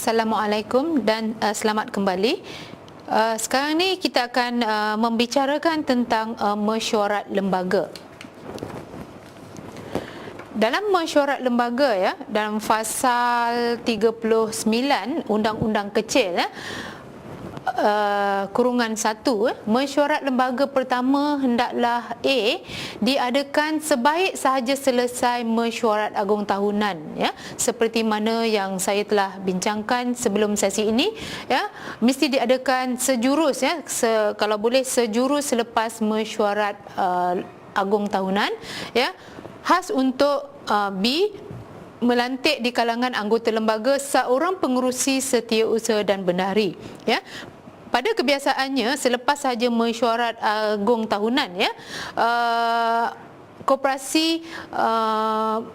Assalamualaikum dan selamat kembali. Sekarang ni kita akan membicarakan tentang mesyuarat lembaga. Dalam mesyuarat lembaga, ya, dalam fasal 39 Undang-Undang Kecil, kurungan 1, mesyuarat lembaga pertama hendaklah diadakan sebaik sahaja selesai mesyuarat agung tahunan, ya, seperti mana yang saya telah bincangkan sebelum sesi ini, ya, mesti diadakan sejurus, ya, kalau boleh sejurus selepas mesyuarat agung tahunan, ya, khas untuk melantik di kalangan anggota lembaga seorang pengerusi setiausaha dan bendahari, ya. Pada kebiasaannya selepas sahaja mesyuarat agung tahunan, ya, koperasi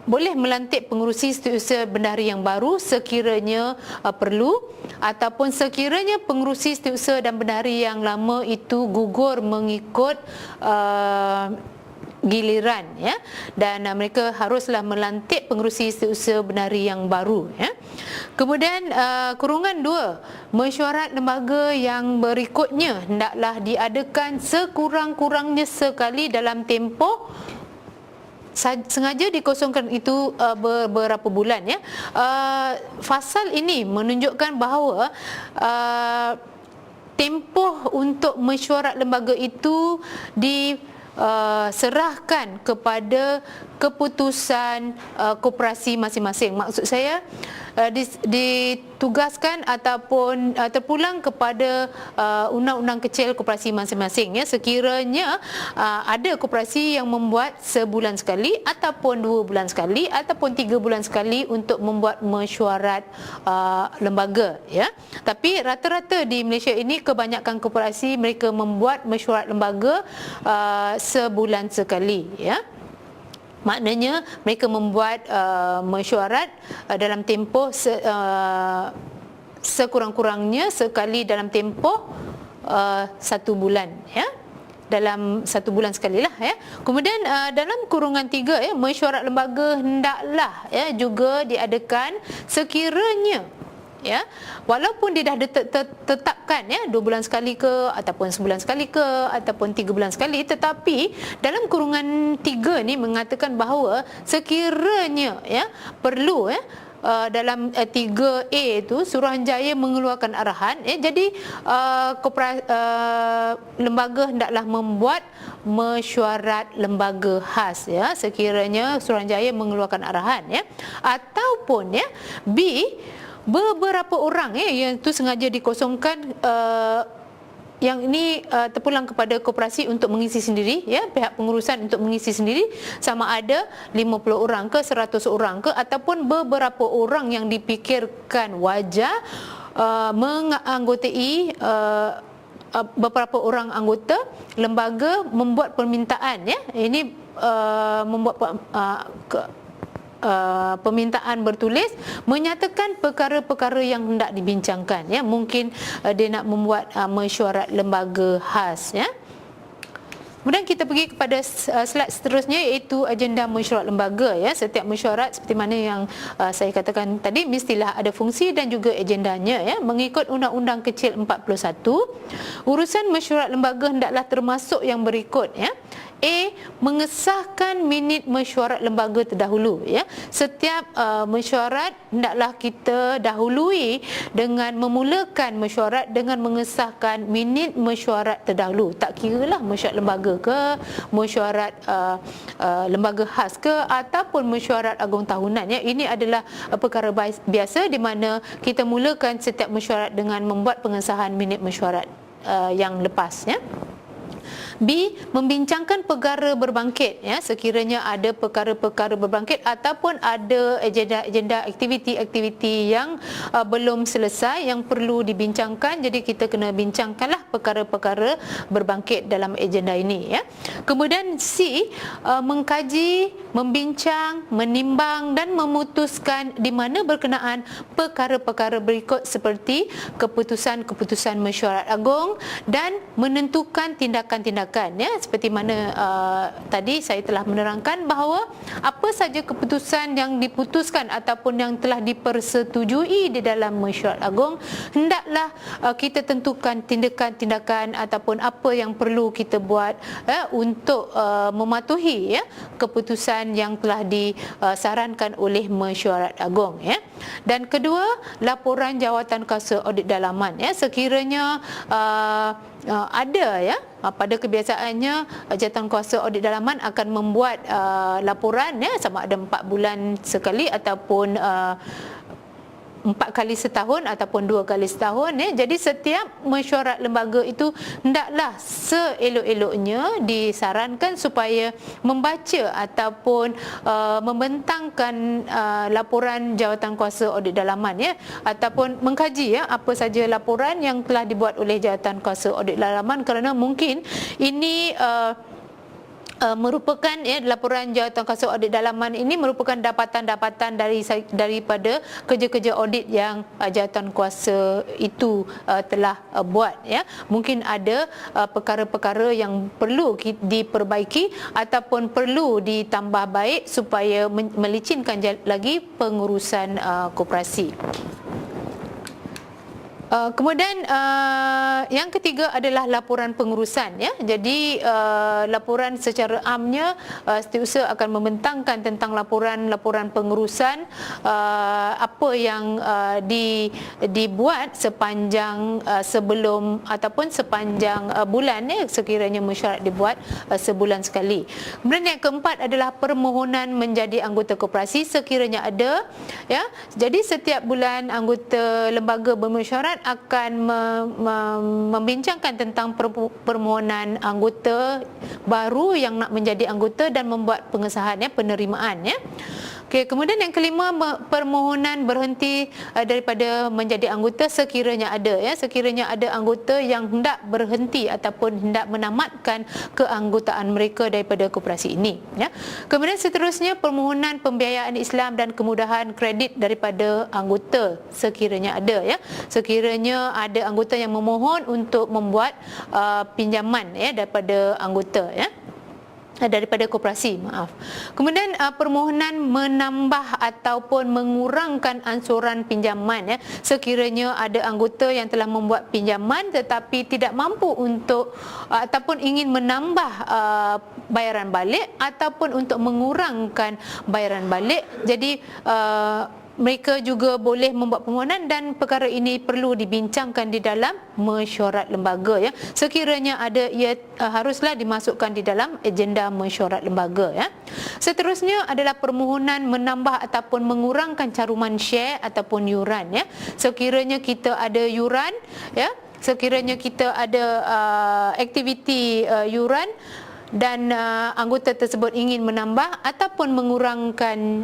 boleh melantik pengerusi setiausaha bendahari yang baru sekiranya perlu, ataupun sekiranya pengerusi setiausaha dan bendahari yang lama itu gugur mengikut giliran, ya, dan mereka haruslah melantik pengerusi setiausaha bendahari yang baru, ya. Kemudian kurungan 2, mesyuarat lembaga yang berikutnya hendaklah diadakan sekurang-kurangnya sekali dalam tempoh sengaja dikosongkan itu beberapa bulan, ya. Fasal ini menunjukkan bahawa tempoh untuk mesyuarat lembaga itu serahkan kepada keputusan koperasi masing-masing. Maksud saya ditugaskan ataupun terpulang kepada undang-undang kecil koperasi masing-masing, ya. Sekiranya ada koperasi yang membuat sebulan sekali ataupun 2 bulan sekali ataupun 3 bulan sekali untuk membuat mesyuarat lembaga, ya. Tapi rata-rata di Malaysia ini kebanyakan koperasi mereka membuat mesyuarat lembaga sebulan sekali, ya. Maknanya mereka membuat mesyuarat dalam tempoh sekurang-kurangnya sekali dalam tempoh 1 bulan, ya. Dalam 1 bulan sekali lah, ya. Kemudian dalam kurungan 3, ya, mesyuarat lembaga hendaklah, ya, juga diadakan sekiranya, ya, walaupun dia dah tetapkan, ya, 2 bulan sekali ke ataupun sebulan sekali ke ataupun 3 bulan sekali, tetapi dalam kurungan 3 ni mengatakan bahawa sekiranya, ya, perlu, ya, dalam 3A itu Suruhanjaya mengeluarkan arahan, ya, jadi lembaga hendaklah membuat mesyuarat lembaga khas, ya, sekiranya Suruhanjaya mengeluarkan arahan, ya. Ataupun, ya, B, beberapa orang, ya, yang itu sengaja dikosongkan, yang ini terpulang kepada koperasi untuk mengisi sendiri, ya, pihak pengurusan untuk mengisi sendiri, sama ada 50 orang ke 100 orang ke ataupun beberapa orang yang dipikirkan wajar menganggotai beberapa orang anggota lembaga membuat permintaan, ya. Ini membuat permintaan bertulis menyatakan perkara-perkara yang hendak dibincangkan, ya. Mungkin dia nak membuat mesyuarat lembaga khas, ya. Kemudian kita pergi kepada slide seterusnya, iaitu agenda mesyuarat lembaga, ya. Setiap mesyuarat seperti mana yang saya katakan tadi mestilah ada fungsi dan juga agendanya, ya. Mengikut Undang-Undang Kecil 41, urusan mesyuarat lembaga hendaklah termasuk yang berikut, ya. A, mengesahkan minit mesyuarat lembaga terdahulu, ya. Setiap mesyuarat hendaklah kita dahului dengan memulakan mesyuarat dengan mengesahkan minit mesyuarat terdahulu. Tak kiralah mesyuarat lembaga ke, mesyuarat lembaga khas ke ataupun mesyuarat agung tahunan, ya. Ini adalah perkara biasa di mana kita mulakan setiap mesyuarat dengan membuat pengesahan minit mesyuarat yang lepas, ya. B, membincangkan perkara berbangkit, ya, sekiranya ada perkara-perkara berbangkit ataupun ada agenda aktiviti-aktiviti yang belum selesai yang perlu dibincangkan, jadi kita kena bincangkanlah perkara-perkara berbangkit dalam agenda ini, ya. Kemudian C, mengkaji, membincang, menimbang dan memutuskan di mana berkenaan perkara-perkara berikut seperti keputusan-keputusan mesyuarat agung dan menentukan tindakan-tindakan didasarkan, ya, seperti mana tadi saya telah menerangkan bahawa apa saja keputusan yang diputuskan ataupun yang telah dipersetujui di dalam mesyuarat agung, hendaklah kita tentukan tindakan-tindakan ataupun apa yang perlu kita buat untuk mematuhi, ya, keputusan yang telah disarankan oleh mesyuarat agung, ya. Dan kedua, laporan jawatan kuasa audit dalaman, ya, sekiranya ada, ya, pada kebiasaannya jawatankuasa audit dalaman akan membuat laporan, ya, sama ada 4 bulan sekali ataupun 4 kali setahun ataupun 2 kali setahun, ya. Jadi setiap mesyuarat lembaga itu hendaklah seelok-eloknya disarankan supaya membaca ataupun membentangkan laporan jawatankuasa audit dalaman, ya, ataupun mengkaji, ya, apa saja laporan yang telah dibuat oleh jawatankuasa audit dalaman, kerana mungkin ini merupakan, ya, laporan jawatankuasa audit dalaman ini merupakan dapatan-dapatan daripada kerja-kerja audit yang jawatankuasa itu telah buat, ya. Mungkin ada perkara-perkara yang perlu diperbaiki ataupun perlu ditambah baik supaya melicinkan lagi pengurusan koperasi. Kemudian yang ketiga adalah laporan pengurusan, ya. Jadi laporan secara amnya setiausaha akan membentangkan tentang laporan pengurusan apa yang dibuat sepanjang sebelum ataupun sepanjang bulan, ya, sekiranya mesyuarat dibuat sebulan sekali. Kemudian yang keempat adalah permohonan menjadi anggota koperasi sekiranya ada, ya. Jadi setiap bulan anggota lembaga bermesyuarat akan membincangkan tentang permohonan anggota baru yang nak menjadi anggota dan membuat pengesahan, ya, penerimaan, ya. Okey, kemudian yang kelima, permohonan berhenti daripada menjadi anggota sekiranya ada, ya, sekiranya ada anggota yang hendak berhenti ataupun hendak menamatkan keanggotaan mereka daripada koperasi ini, ya. Kemudian seterusnya, permohonan pembiayaan Islam dan kemudahan kredit daripada anggota sekiranya ada, ya. Sekiranya ada anggota yang memohon untuk membuat pinjaman, ya, daripada anggota, ya, daripada koperasi, maaf. Kemudian permohonan menambah ataupun mengurangkan ansuran pinjaman, ya, sekiranya ada anggota yang telah membuat pinjaman tetapi tidak mampu untuk ataupun ingin menambah bayaran balik ataupun untuk mengurangkan bayaran balik. Jadi mereka juga boleh membuat permohonan dan perkara ini perlu dibincangkan di dalam mesyuarat lembaga, ya. Sekiranya ada, ia haruslah dimasukkan di dalam agenda mesyuarat lembaga, ya. Seterusnya adalah permohonan menambah ataupun mengurangkan caruman share ataupun yuran, ya. Sekiranya kita ada yuran, ya, sekiranya kita ada aktiviti yuran dan anggota tersebut ingin menambah ataupun mengurangkan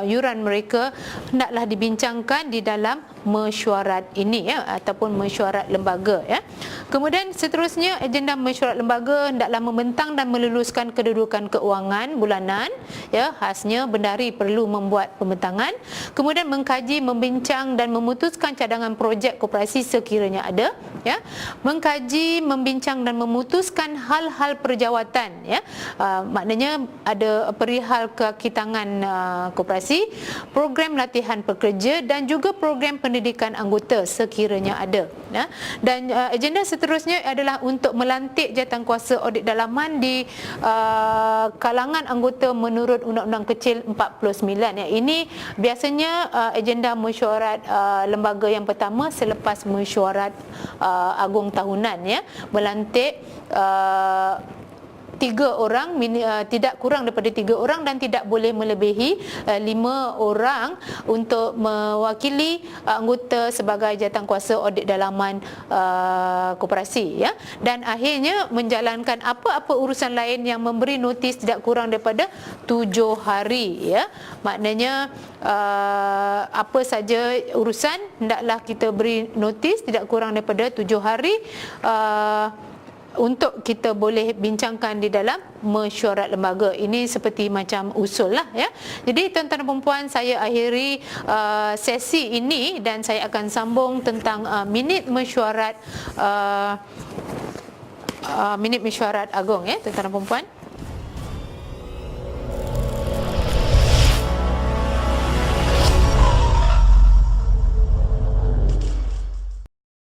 yuran mereka, hendaklah dibincangkan di dalam mesyuarat ini, ya, ataupun mesyuarat lembaga, ya. Kemudian seterusnya, agenda mesyuarat lembaga hendaklah membentang dan meluluskan kedudukan keuangan bulanan, ya, khasnya bendahari perlu membuat pembentangan. Kemudian mengkaji, membincang dan memutuskan cadangan projek koperasi sekiranya ada, ya. Mengkaji, membincang dan memutuskan hal-hal perjawatan, ya. Maknanya ada perihal kekitangan koperasi, program latihan pekerja dan juga program pendidikan anggota sekiranya ada, ya. Dan agenda seterusnya adalah untuk melantik jawatankuasa audit dalaman di kalangan anggota menurut Undang-Undang Kecil 49, ya. Ini biasanya agenda mesyuarat lembaga yang pertama selepas mesyuarat agung tahunan, ya, melantik 3 orang, tidak kurang daripada 3 orang dan tidak boleh melebihi 5 orang untuk mewakili anggota sebagai jawatankuasa audit dalaman koperasi, ya. Dan akhirnya menjalankan apa-apa urusan lain yang memberi notis tidak kurang daripada 7 hari, ya. Maknanya apa saja urusan hendaklah kita beri notis tidak kurang daripada 7 hari untuk kita boleh bincangkan di dalam mesyuarat lembaga. Ini seperti macam usul lah, ya. Jadi tuan-tuan dan puan-puan, saya akhiri sesi ini dan saya akan sambung tentang minit mesyuarat minit mesyuarat agung ya tuan-tuan dan puan-puan.